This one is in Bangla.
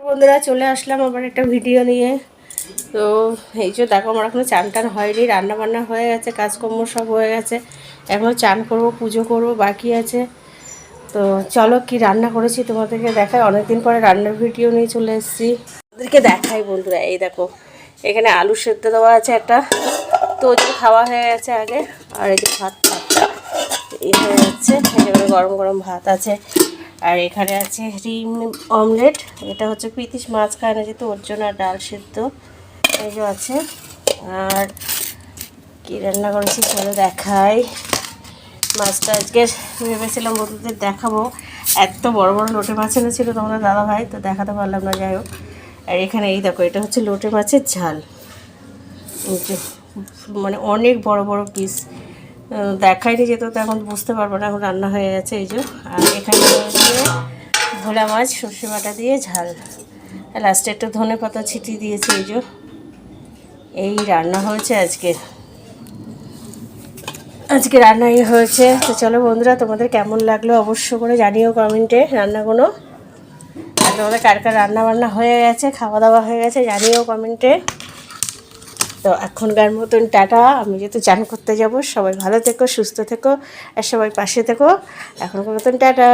বন্ধুরা চলে আসলাম আবার একটা ভিডিও নিয়ে। তো এই যে দেখো, আমার এখনো চান টান হয়নি, রান্না বান্না হয়ে গেছে, কাজকর্ম সব হয়ে গেছে, এখনও চান করব, পুজো করব বাকি আছে। তো চলো কি রান্না করেছি তোমাদেরকে দেখাই। অনেকদিন পরে রান্নার ভিডিও নিয়ে চলে এসেছি, ওদেরকে দেখাই বন্ধুরা। এই দেখো, এখানে আলু সেদ্ধ দেওয়া আছে একটা, তো ওই খাওয়া হয়ে গেছে আগে। আর এই যে ভাতটা এই হয়ে যাচ্ছে, একেবারে গরম গরম ভাত আছে। আর এখানে আছে ডিম অমলেট, এটা হচ্ছে পিতিশ মাছ খায় না যেহেতু ওর জন্য, আর ডাল সেদ্ধ এই যে আছে। আর কী রান্না করেছি চলো দেখাই। মাছটা আজকে ভেবেছিলাম বন্ধুদের দেখাবো, এত বড় বড় লোটে মাছ এনেছিল তোমাদের দাদাভাই, তো দেখাতে পারলাম না, যাই হোক। আর এখানে এই দেখো, এটা হচ্ছে লোটে মাছের ঝাল, মানে অনেক বড় বড় পিস, দেখাইনি যেত, তো এখন বুঝতে পারবো না, এখন রান্না হয়ে গেছে এই যে। আর এখানে হচ্ছে ভোলা মাছ সর্ষে বাটা দিয়ে ঝাল, লাস্টে একটু ধনে পাতা ছিটিয়ে দিয়েছে এই যে। এই রান্না হয়েছে আজকে রান্নাই হয়েছে। তো চলো বন্ধুরা, তোমাদের কেমন লাগলো অবশ্য করে জানিও কমেন্টে রান্নাগুলো। আর তোমাদের কার কার রান্না বান্না হয়ে গেছে, খাওয়া দাওয়া হয়ে গেছে জানিও কমেন্টে। তো এখনকার মতন টাটা, আমি যেহেতু চান করতে যাব। সবাই ভালো থেকো, সুস্থ থেকো, আর সবাই পাশে থেকো। এখনকার মতন টাটা।